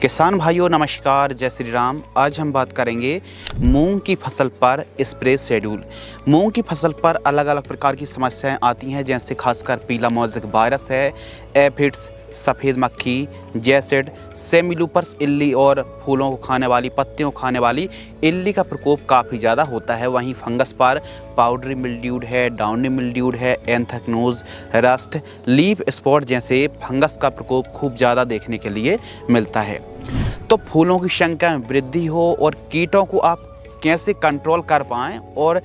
किसान भाइयों नमस्कार, जय श्री राम। आज हम बात करेंगे मूंग की फसल पर स्प्रे शेड्यूल। मूंग की फसल पर अलग अलग प्रकार की समस्याएं आती हैं, जैसे खासकर पीला मोज़ेक वायरस है, एफिड्स, सफ़ेद मक्खी, जैसिड, सेमिलूपर्स इल्ली और फूलों को खाने वाली, पत्तियों को खाने वाली इल्ली का प्रकोप काफ़ी ज़्यादा होता है। वहीं फंगस पर पाउडरी मिल्ड्यूड है, डाउनी मिल्ड्यूड है, एंथ्रेक्नोज, रस्ट, लीफ स्पॉट जैसे फंगस का प्रकोप खूब ज़्यादा देखने के लिए मिलता है। तो फूलों की संख्या में वृद्धि हो और कीटों को आप कैसे कंट्रोल कर पाएँ और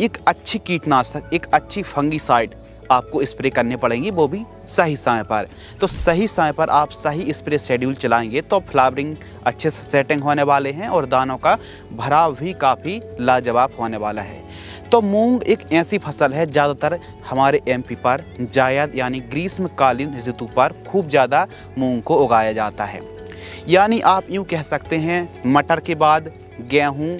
एक अच्छी कीटनाशक, एक अच्छी फंगीसाइड आपको स्प्रे करने पड़ेंगी, वो भी सही समय पर। तो सही समय पर आप सही स्प्रे शेड्यूल चलाएंगे तो फ्लावरिंग अच्छे से सेटिंग होने वाले हैं और दानों का भराव भी काफ़ी लाजवाब होने वाला है। तो मूंग एक ऐसी फसल है ज़्यादातर हमारे एमपी पर जायद यानी ग्रीष्मकालीन ऋतु पर खूब ज़्यादा मूंग को उगाया जाता है। यानी आप यूँ कह सकते हैं मटर के बाद गेहूँ,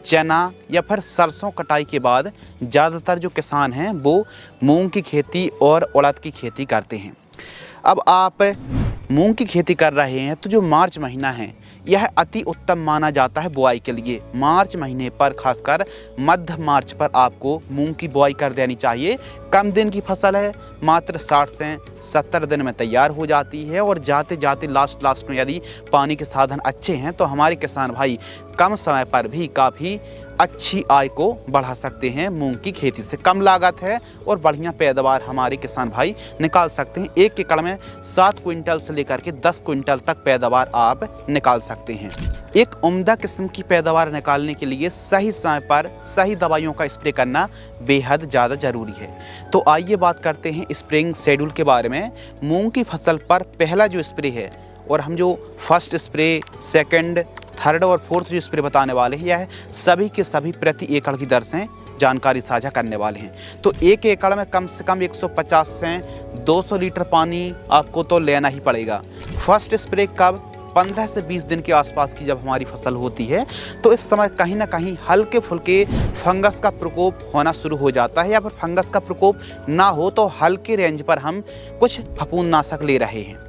चना या फिर सरसों कटाई के बाद ज़्यादातर जो किसान हैं वो मूंग की खेती और उड़द की खेती करते हैं। अब आप मूंग की खेती कर रहे हैं तो जो मार्च महीना है यह अति उत्तम माना जाता है बुआई के लिए। मार्च महीने पर खासकर मध्य मार्च पर आपको मूंग की बुआई कर देनी चाहिए। कम दिन की फसल है, मात्र 60 से 70 दिन में तैयार हो जाती है और जाते जाते लास्ट में यदि पानी के साधन अच्छे हैं तो हमारे किसान भाई कम समय पर भी काफ़ी अच्छी आय को बढ़ा सकते हैं। मूंग की खेती से कम लागत है और बढ़िया पैदावार हमारे किसान भाई निकाल सकते हैं। 1 एकड़ में 7 क्विंटल से लेकर के 10 क्विंटल तक पैदावार आप निकाल सकते हैं। एक उम्दा किस्म की पैदावार निकालने के लिए सही समय पर सही दवाइयों का स्प्रे करना बेहद ज़्यादा ज़रूरी है। तो आइए बात करते हैं स्प्रेइंग शेड्यूल के बारे में। मूंग की फसल पर पहला जो स्प्रे है और हम जो फर्स्ट स्प्रे, सेकंड, थर्ड और फोर्थ जो स्प्रे बताने वाले हैं यह सभी के सभी प्रति एकड़ की दर से जानकारी साझा करने वाले हैं। तो 1 एकड़ में कम से कम 150 से 200 लीटर पानी आपको तो लेना ही पड़ेगा। फर्स्ट स्प्रे कब? 15 से 20 दिन के आसपास की जब हमारी फसल होती है तो इस समय कहीं ना कहीं हल्के फुल्के फंगस का प्रकोप होना शुरू हो जाता है, या फिर फंगस का प्रकोप ना हो तो हल्के रेंज पर हम कुछ फफूंदनाशक ले रहे हैं।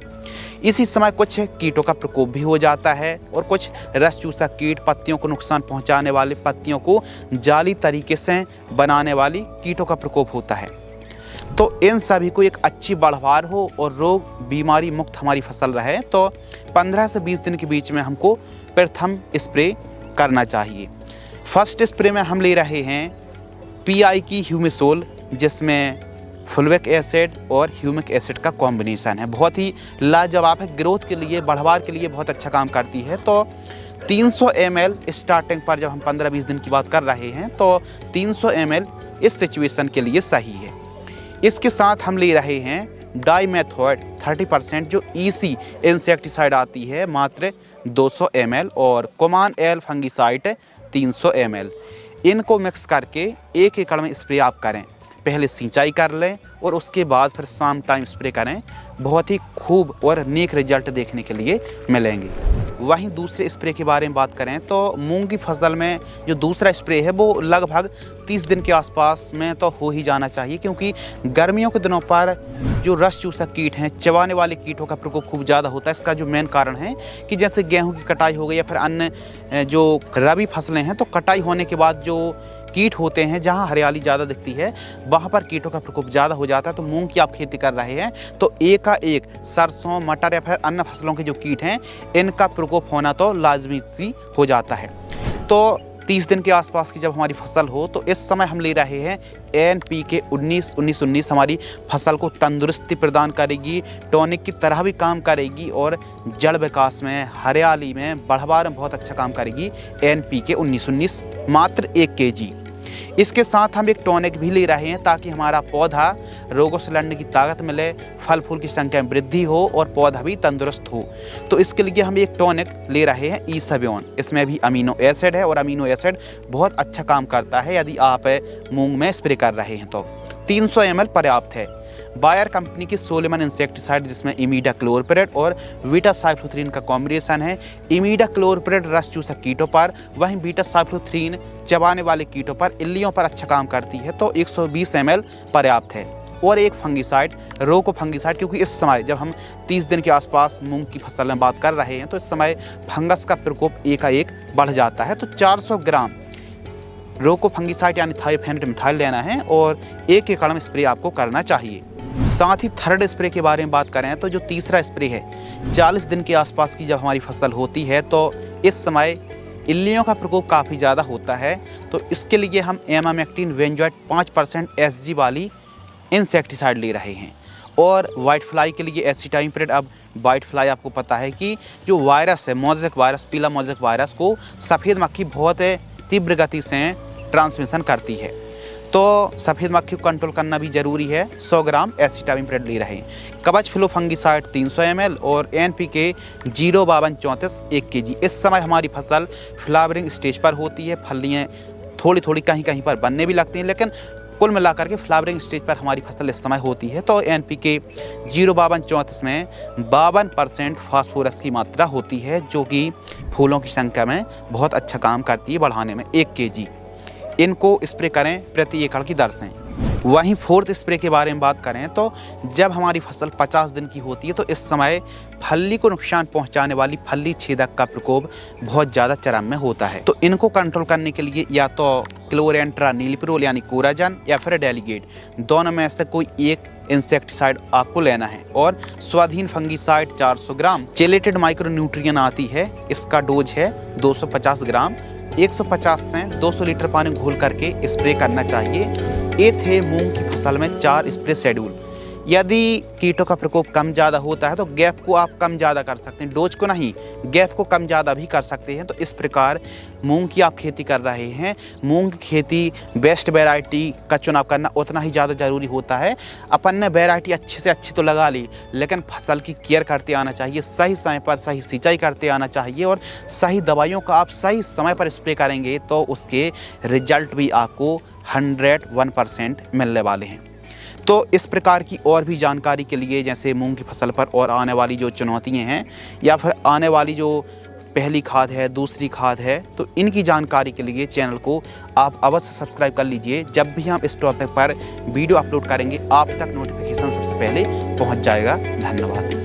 इसी समय कुछ कीटों का प्रकोप भी हो जाता है और कुछ रस चूसक कीट, पत्तियों को नुकसान पहुंचाने वाले, पत्तियों को जाली तरीके से बनाने वाली कीटों का प्रकोप होता है। तो इन सभी को एक अच्छी बढ़वार हो और रोग बीमारी मुक्त हमारी फसल रहे तो 15 से 20 दिन के बीच में हमको प्रथम स्प्रे करना चाहिए। फर्स्ट स्प्रे में हम ले रहे हैं PI की ह्यूमिसोल, जिसमें फुलविक एसिड और ह्यूमिक एसिड का कॉम्बिनेशन है। बहुत ही लाजवाब है, ग्रोथ के लिए, बढ़वार के लिए बहुत अच्छा काम करती है। तो 300 ml स्टार्टिंग पर जब हम 15-20 दिन की बात कर रहे हैं तो 300 ml इस सिचुएशन के लिए सही है। इसके साथ हम ले रहे हैं डाइमेथोएट 30% जो EC इंसेक्टिसाइड आती है, मात्र 200 ml और कोमान एल फंगीसाइड 300 ml। इनको मिक्स करके 1 एकड़ में स्प्रे आप करें। पहले सिंचाई कर लें और उसके बाद फिर शाम टाइम स्प्रे करें। बहुत ही खूब और नेक रिजल्ट देखने के लिए मिलेंगे। वहीं दूसरे स्प्रे के बारे में बात करें तो मूंग की फसल में जो दूसरा स्प्रे है वो लगभग 30 दिन के आसपास में तो हो ही जाना चाहिए, क्योंकि गर्मियों के दिनों पर जो रस चूसक कीट हैं, चबाने वाले कीटों का प्रकोप खूब ज़्यादा होता है। इसका जो मेन कारण है कि जैसे गेहूँ की कटाई हो गई या फिर अन्य जो रबी फसलें हैं तो कटाई होने के बाद जो कीट होते हैं, जहां हरियाली ज़्यादा दिखती है वहां पर कीटों का प्रकोप ज़्यादा हो जाता है। तो मूंग की आप खेती कर रहे हैं तो एकाएक सरसों, मटर या फिर अन्य फसलों के जो कीट हैं इनका प्रकोप होना तो लाजमी सी हो जाता है। तो 30 दिन के आसपास की जब हमारी फसल हो तो इस समय हम ले रहे हैं NPK 19-19-19। हमारी फसल को तंदुरुस्ती प्रदान करेगी, टॉनिक की तरह भी काम करेगी और जड़ विकास में, हरियाली में, बढ़वार में बहुत अच्छा काम करेगी। NPK 19-19 मात्र 1 kg। इसके साथ हम एक टॉनिक भी ले रहे हैं ताकि हमारा पौधा रोगों से लड़ने की ताकत मिले, फल फूल की संख्या में वृद्धि हो और पौधा भी तंदुरुस्त हो। तो इसके लिए हम एक टॉनिक ले रहे हैं ईसबियोन। इसमें भी अमीनो एसिड है और अमीनो एसिड बहुत अच्छा काम करता है यदि आप मूंग में स्प्रे कर रहे हैं तो 300 ml पर्याप्त है। बायर कंपनी की सोलेमन इंसेक्टिसाइड, जिसमें इमीडाक्लोरपिरिड और बीटा-साइक्लोथ्रीन का कॉम्बिनेशन है। इमीडाक्लोरपिरिड रस चूसक कीटों पर, वहीं बीटा-साइक्लोथ्रीन चबाने वाले कीटों पर, इल्लियों पर अच्छा काम करती है। तो 120 ml पर्याप्त है। और एक फंगिसाइड रोको फंगिसाइड, क्योंकि इस समय जब हम 30 दिन के आसपास मूंग की फसल में बात कर रहे हैं तो इस समय फंगस का प्रकोप एकाएक बढ़ जाता है। तो 400 ग्राम रोको फंगिसाइड यानी थायोफेनेट मिथाइल लेना है और 1 एकड़ में स्प्रे आपको करना चाहिए। साथ ही थर्ड स्प्रे के बारे में बात करें तो जो तीसरा स्प्रे है 40 दिन के आसपास की जब हमारी फसल होती है तो इस समय इल्लियों का प्रकोप काफ़ी ज़्यादा होता है। तो इसके लिए हम एमामेक्टिन वेंजॉइट 5% SG वाली इंसेक्टिसाइड ले रहे हैं। और वाइट फ्लाई के लिए एसिटाइमिप्रिड। अब वाइट फ्लाई आपको पता है कि जो वायरस है मोज़ेक वायरस, पीला मोज़ेक वायरस को सफ़ेद मक्खी बहुत तीव्र गति से ट्रांसमिशन करती है, तो सफ़ेद मक्खी को कंट्रोल करना भी ज़रूरी है। 100 ग्राम एसिटामिप्रिड ले रहे हैं। कवच फ्लो फंगिसाइड 300 ml और NPK 05234 1 kg। इस समय हमारी फसल फ्लावरिंग स्टेज पर होती है, फलियाँ थोड़ी थोड़ी कहीं कहीं पर बनने भी लगती हैं, लेकिन कुल मिलाकर के फ्लावरिंग स्टेज पर हमारी फसल इस समय होती है। तो NPK 05234 में 52% फास्फोरस की मात्रा होती है, जो कि फूलों की संख्या में बहुत अच्छा काम करती है बढ़ाने में। 1 kg इनको स्प्रे करें प्रति एकड़ की दर से। वहीं फोर्थ स्प्रे के बारे में बात करें तो जब हमारी फसल 50 दिन की होती है तो इस समय फल्ली को नुकसान पहुंचाने वाली फल्ली छेदक का प्रकोप बहुत ज़्यादा चरम में होता है। तो इनको कंट्रोल करने के लिए या तो क्लोरेंट्रानिलिप्रोल यानी कोराजन या फिर डेलीगेट, दोनों में से कोई एक इंसेक्टिसाइड आपको लेना है। और स्वाधीन फंगिसाइड 400 ग्राम। चेलेटेड माइक्रोन्यूट्रिएंट आती है, इसका डोज है 250 ग्राम। 150 से 200 लीटर पानी घोल करके स्प्रे करना चाहिए। ये थे मूंग की फसल में 4 स्प्रे शेड्यूल। यदि कीटों का प्रकोप कम ज़्यादा होता है तो गैप को आप कम ज़्यादा कर सकते हैं, डोज को नहीं, गैप को कम ज़्यादा भी कर सकते हैं। तो इस प्रकार मूंग की आप खेती कर रहे हैं, मूंग की खेती बेस्ट वैरायटी का चुनाव करना उतना ही ज़्यादा ज़रूरी होता है। अपन ने वैरायटी अच्छी से अच्छी तो लगा ली, लेकिन फसल की केयर करते आना चाहिए, सही समय पर सही सिंचाई करते आना चाहिए और सही दवाइयों का आप सही समय पर स्प्रे करेंगे तो उसके रिजल्ट भी आपको 101% मिलने वाले हैं। तो इस प्रकार की और भी जानकारी के लिए, जैसे मूंग की फसल पर और आने वाली जो चुनौतियां हैं या फिर आने वाली जो पहली खाद है, दूसरी खाद है, तो इनकी जानकारी के लिए चैनल को आप अवश्य सब्सक्राइब कर लीजिए। जब भी हम इस टॉपिक पर वीडियो अपलोड करेंगे आप तक नोटिफिकेशन सबसे पहले पहुंच जाएगा। धन्यवाद।